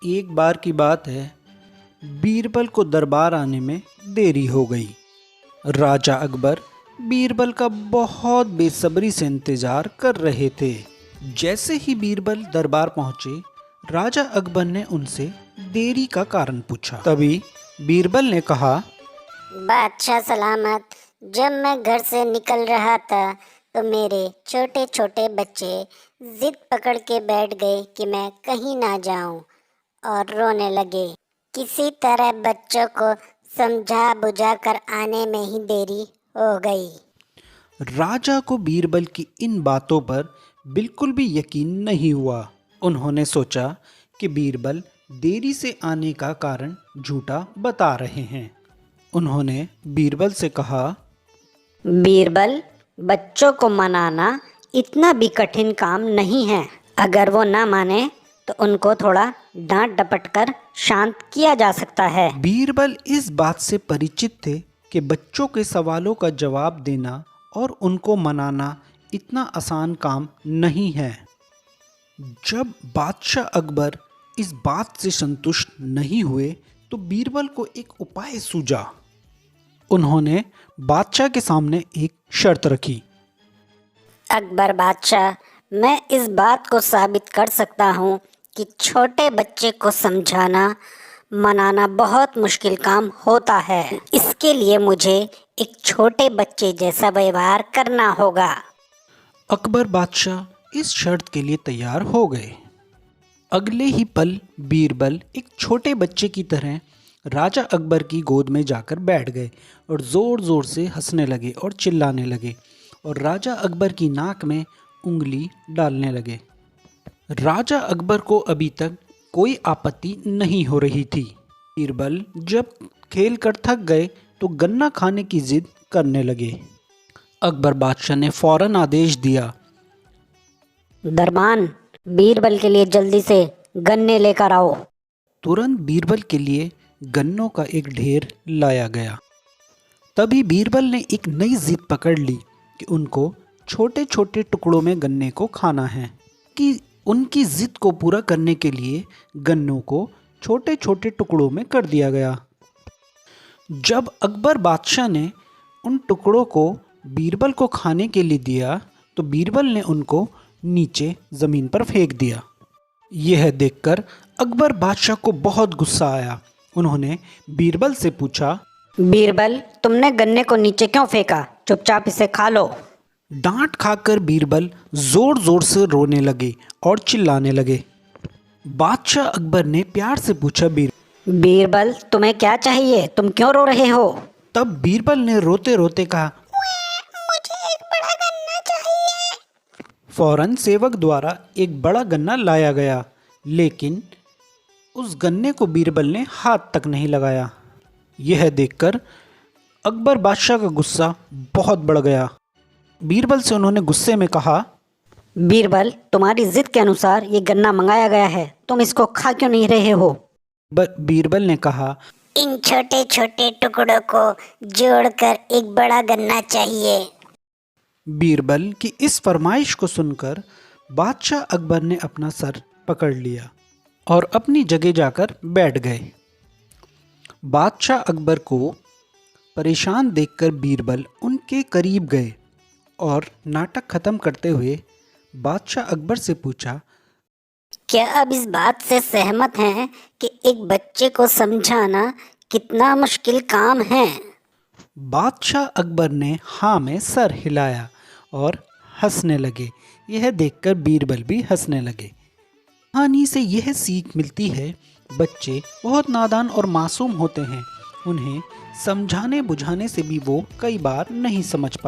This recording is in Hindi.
एक बार की बात है, बीरबल को दरबार आने में देरी हो गई। राजा अकबर बीरबल का बहुत बेसब्री से इंतजार कर रहे थे। जैसे ही बीरबल दरबार पहुंचे, राजा अकबर ने उनसे देरी का कारण पूछा। तभी बीरबल ने कहा, बादशाह सलामत, जब मैं घर से निकल रहा था तो मेरे छोटे छोटे बच्चे जिद पकड़ के बैठ गए कि मैं कहीं ना जाऊं और रोने लगे। किसी तरह बच्चों को समझा बुझा कर आने में ही देरी हो गई। राजा को बीरबल की इन बातों पर बिल्कुल भी यकीन नहीं हुआ। उन्होंने सोचा कि बीरबल देरी से आने का कारण झूठा बता रहे हैं। उन्होंने बीरबल से कहा, बीरबल, बच्चों को मनाना इतना भी कठिन काम नहीं है। अगर वो ना माने तो उनको थोड़ा डांट डपट कर शांत किया जा सकता है। बीरबल इस बात से परिचित थे कि बच्चों के सवालों का जवाब देना और उनको मनाना इतना आसान काम नहीं है। जब बादशाह अकबर इस बात से संतुष्ट नहीं हुए तो बीरबल को एक उपाय सूझा। उन्होंने बादशाह के सामने एक शर्त रखी। अकबर बादशाह, मैं इस बात को साबित कर सकता हूँ कि छोटे बच्चे को समझाना मनाना बहुत मुश्किल काम होता है। इसके लिए मुझे एक छोटे बच्चे जैसा व्यवहार करना होगा। अकबर बादशाह इस शर्त के लिए तैयार हो गए। अगले ही पल बीरबल एक छोटे बच्चे की तरह राजा अकबर की गोद में जाकर बैठ गए और ज़ोर ज़ोर से हंसने लगे और चिल्लाने लगे और राजा अकबर की नाक में उंगली डालने लगे। राजा अकबर को अभी तक कोई आपत्ति नहीं हो रही थी। बीरबल जब खेल कर थक गए तो गन्ना खाने की जिद करने लगे। अकबर बादशाह ने फौरन आदेश दिया, दरबान, बीरबल के लिए जल्दी से गन्ने लेकर आओ। तुरंत बीरबल के लिए गन्नों का एक ढेर लाया गया। तभी बीरबल ने एक नई जिद पकड़ ली कि उनको छोटे छोटे टुकड़ों में गन्ने को खाना है। कि उनकी जिद को पूरा करने के लिए गन्नों को छोटे छोटे टुकड़ों में कर दिया गया। जब अकबर बादशाह ने उन टुकड़ों को बीरबल को खाने के लिए दिया तो बीरबल ने उनको नीचे ज़मीन पर फेंक दिया। यह देखकर अकबर बादशाह को बहुत गुस्सा आया। उन्होंने बीरबल से पूछा, बीरबल, तुमने गन्ने को नीचे क्यों फेंका? चुपचाप इसे खा लो। डांट खाकर बीरबल जोर जोर से रोने लगे और चिल्लाने लगे। बादशाह अकबर ने प्यार से पूछा, बीरबल, तुम्हें क्या चाहिए? तुम क्यों रो रहे हो? तब बीरबल ने रोते रोते कहा, मुझे एक बड़ा गन्ना चाहिए। फौरन सेवक द्वारा एक बड़ा गन्ना लाया गया, लेकिन उस गन्ने को बीरबल ने हाथ तक नहीं लगाया। यह देखकर अकबर बादशाह का गुस्सा बहुत बढ़ गया। बीरबल से उन्होंने गुस्से में कहा, बीरबल, तुम्हारी जिद के अनुसार ये गन्ना मंगाया गया है, तुम इसको खा क्यों नहीं रहे हो? बीरबल ने कहा, इन छोटे छोटे टुकड़ों को जोड़कर एक बड़ा गन्ना चाहिए। बीरबल की इस फरमाइश को सुनकर बादशाह अकबर ने अपना सर पकड़ लिया और अपनी जगह जाकर बैठ गए। बादशाह अकबर को परेशान देखकर बीरबल उनके करीब गए और नाटक खत्म करते हुए बादशाह अकबर से पूछा, क्या अब इस बात से सहमत हैं कि एक बच्चे को समझाना कितना मुश्किल काम है? बादशाह अकबर ने हाँ में सर हिलाया और हंसने लगे। यह देखकर बीरबल भी हंसने लगे। कहानी से यह सीख मिलती है, बच्चे बहुत नादान और मासूम होते हैं। उन्हें समझाने बुझाने से भी वो कई बार नहीं समझ पाते।